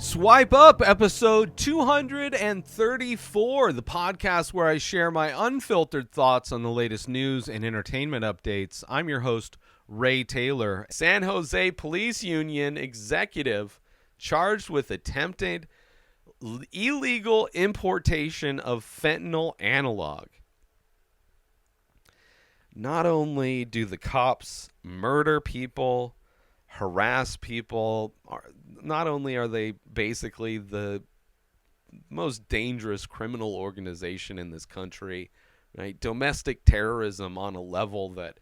Swipe Up, episode 234, the podcast where I share my unfiltered thoughts on the latest news and entertainment updates. I'm your host, Ray Taylor. San Jose Police Union executive charged with attempted illegal importation of fentanyl analog. Not only do the cops murder people, harass people, not only are they basically the most dangerous criminal organization in this country, right? Domestic terrorism on a level that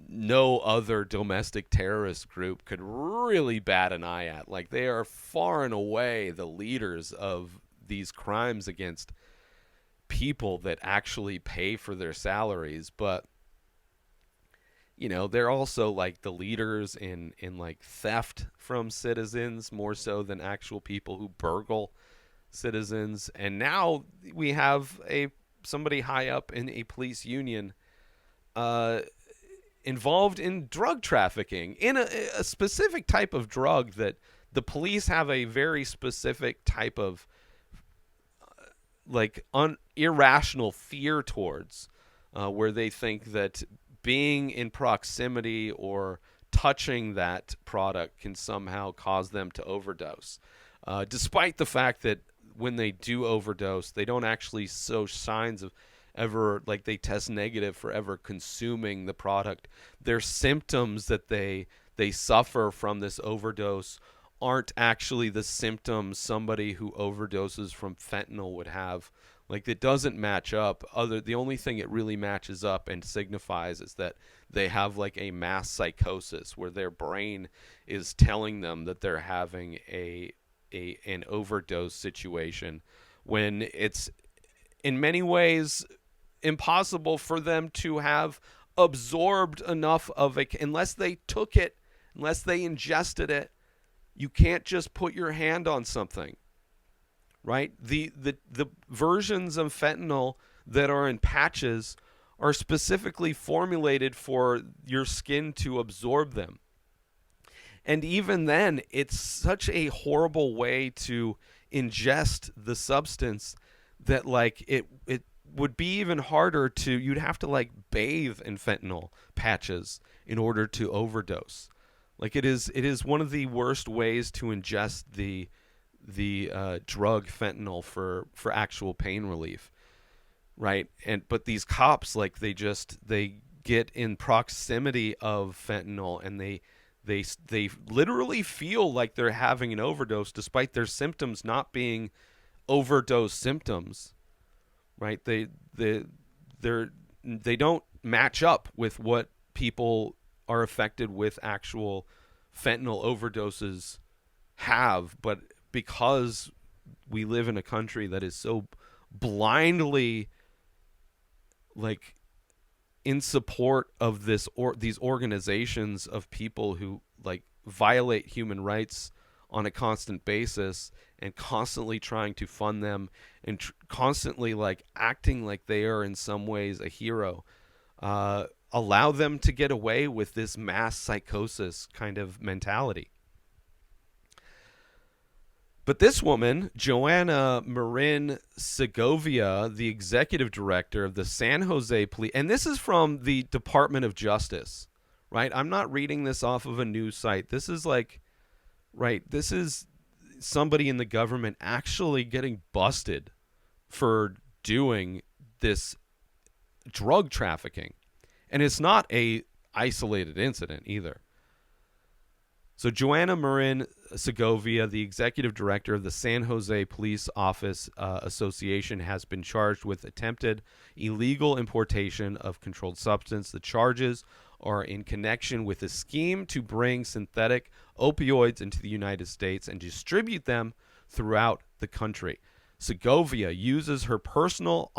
no other domestic terrorist group could really bat an eye at. Like, they are far and away the leaders of these crimes against people that actually pay for their salaries, but you know, they're also like the leaders in like theft from citizens, more so than actual people who burgle citizens. And now we have somebody high up in a police union involved in drug trafficking, in a specific type of drug that the police have a very specific type of irrational fear towards, where they think that being in proximity or touching that product can somehow cause them to overdose. Despite the fact that when they do overdose, they don't actually show signs of ever, like, they test negative for ever consuming the product. Their symptoms that they suffer from this overdose aren't actually the symptoms somebody who overdoses from fentanyl would have. Like, it doesn't match up. The only thing it really matches up and signifies is that they have like a mass psychosis where their brain is telling them that they're having an overdose situation, when it's in many ways impossible for them to have absorbed enough of it unless they took it, unless they ingested it. You can't just put your hand on something. Right? The versions of fentanyl that are in patches are specifically formulated for your skin to absorb them. And even then, it's such a horrible way to ingest the substance that, like, it would be even harder to, you'd have to like bathe in fentanyl patches in order to overdose. Like, it is one of the worst ways to ingest the drug fentanyl for actual pain relief, right? But these cops, like, they get in proximity of fentanyl, and they literally feel like they're having an overdose despite their symptoms not being overdose symptoms, right? They don't match up with what people are affected with actual fentanyl overdoses have, but because we live in a country that is so blindly, like, in support of these organizations of people who, like, violate human rights on a constant basis and constantly trying to fund them and constantly, like, acting like they are in some ways a hero, allow them to get away with this mass psychosis kind of mentality. But this woman, Joanne Marin Segovia, the executive director of the San Jose Police, and this is from the Department of Justice, right? I'm not reading this off of a news site. This is this is somebody in the government actually getting busted for doing this drug trafficking. And it's not a isolated incident either. So Joanne Marin Segovia, the executive director of the San Jose Police Office Association, has been charged with attempted illegal importation of controlled substance. The charges are in connection with a scheme to bring synthetic opioids into the United States and distribute them throughout the country. Segovia uses her personal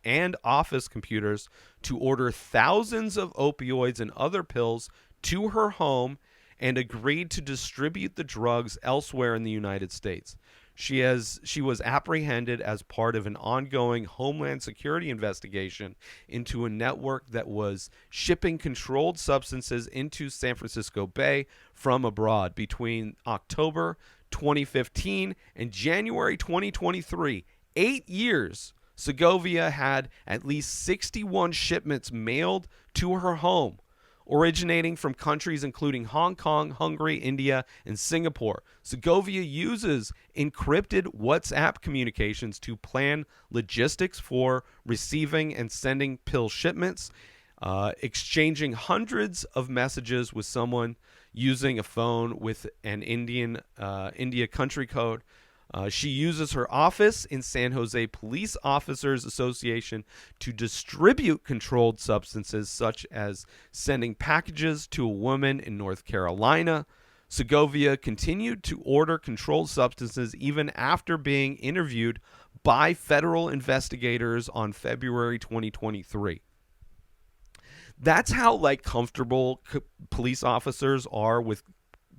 and office computers to order thousands of opioids and other pills to her home and agreed to distribute the drugs elsewhere in the United States. She was apprehended as part of an ongoing Homeland Security investigation into a network that was shipping controlled substances into San Francisco Bay from abroad between October 2015, and January 2023, 8 years, Segovia had at least 61 shipments mailed to her home, originating from countries including Hong Kong, Hungary, India, and Singapore. Segovia uses encrypted WhatsApp communications to plan logistics for receiving and sending pill shipments, exchanging hundreds of messages with someone using a phone with an India country code. She uses her office in San Jose Police Officers Association to distribute controlled substances, such as sending packages to a woman in North Carolina. Segovia continued to order controlled substances even after being interviewed by federal investigators on February 2023. That's how comfortable police officers are with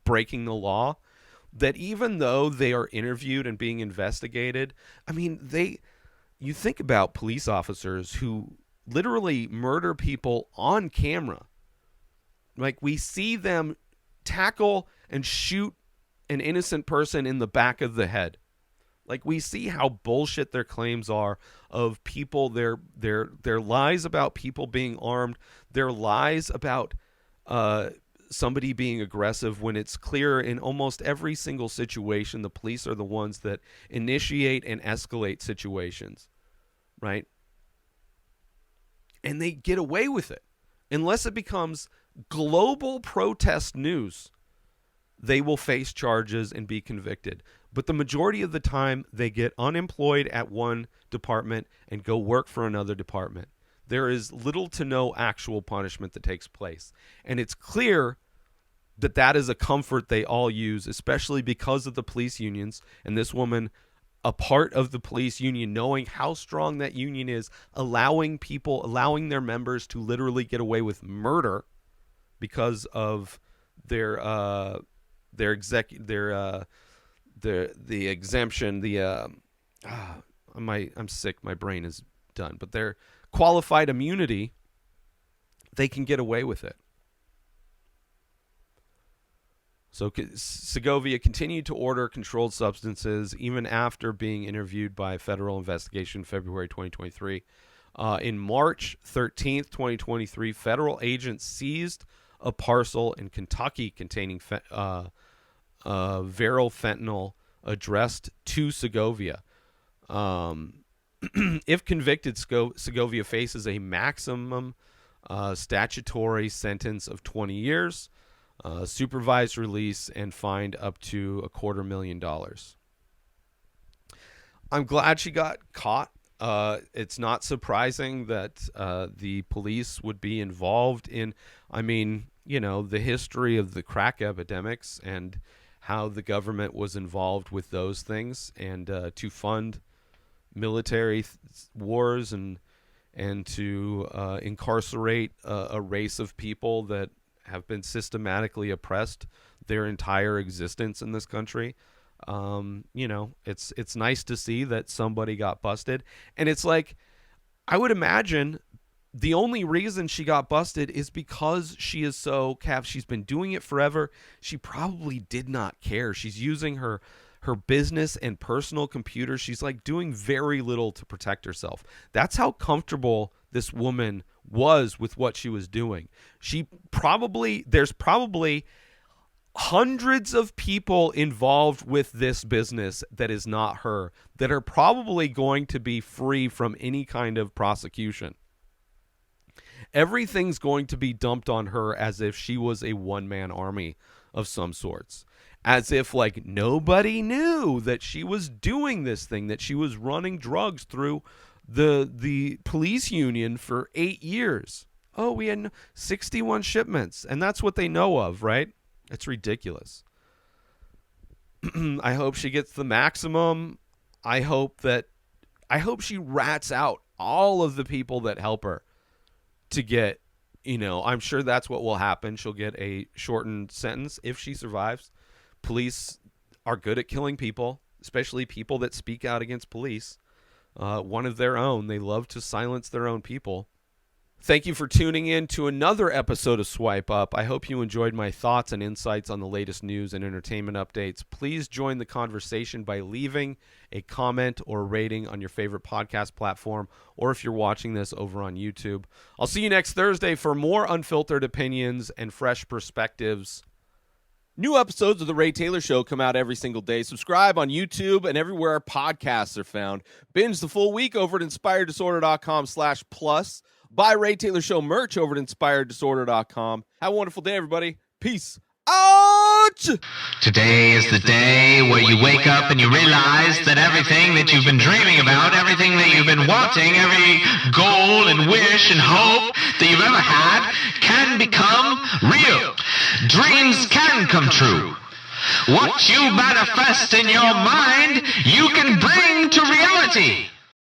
breaking the law, that even though they are interviewed and being investigated, you think about police officers who literally murder people on camera. We see them tackle and shoot an innocent person in the back of the head. We see how bullshit their claims are of people, their lies about people being armed, their lies about somebody being aggressive, when it's clear in almost every single situation the police are the ones that initiate and escalate situations, right? And they get away with it. Unless it becomes global protest news, they will face charges and be convicted. But the majority of the time, they get unemployed at one department and go work for another department. There is little to no actual punishment that takes place. And it's clear that that is a comfort they all use, especially because of the police unions. And this woman, a part of the police union, knowing how strong that union is, allowing their members to literally get away with murder because of the exemption, I'm sick, my brain is done, but their qualified immunity, they can get away with it. So Segovia continued to order controlled substances even after being interviewed by a federal investigation in February 2023. In March 13th, 2023, federal agents seized a parcel in Kentucky containing viral fentanyl addressed to Segovia. If convicted, Segovia faces a maximum statutory sentence of 20 years, supervised release, and fined up to $250,000. I'm glad she got caught. It's not surprising that the police would be involved in, the history of the crack epidemics and how the government was involved with those things, and to fund military wars and to incarcerate a race of people that have been systematically oppressed their entire existence in this country. It's nice to see that somebody got busted. And it's I would imagine the only reason she got busted is because she is so she's been doing it forever. She probably did not care. She's using her business and personal computer. She's doing very little to protect herself. That's how comfortable this woman was with what she was doing. There's probably hundreds of people involved with this business that is not her, that are probably going to be free from any kind of prosecution. Everything's going to be dumped on her as if she was a one-man army of some sorts. As if nobody knew that she was doing this thing, that she was running drugs through the police union for 8 years. Oh, we had 61 shipments, and that's what they know of, right? It's ridiculous. I hope she gets the maximum. I hope she rats out all of the people that help her to get, I'm sure that's what will happen. She'll get a shortened sentence if she survives. Police are good at killing people, especially people that speak out against police. One of their own. They love to silence their own people Thank you for tuning in to another episode of Swipe Up. I hope you enjoyed my thoughts and insights on the latest news and entertainment updates. Please join the conversation by leaving a comment or rating on your favorite podcast platform, or if you're watching this over on YouTube. I'll see you next Thursday for more unfiltered opinions and fresh perspectives. New episodes of The Ray Taylor Show come out every single day. Subscribe on YouTube and everywhere our podcasts are found. Binge the full week over at inspireddisorder.com/plus. Buy Ray Taylor Show merch over at inspireddisorder.com. Have a wonderful day, everybody. Peace out! Today is the day where you wake up and you realize that everything that you've been dreaming about, everything that you've been wanting, every goal and wish and hope that you've ever had can become real. Dreams can come true. What you manifest in your mind, you can bring to reality.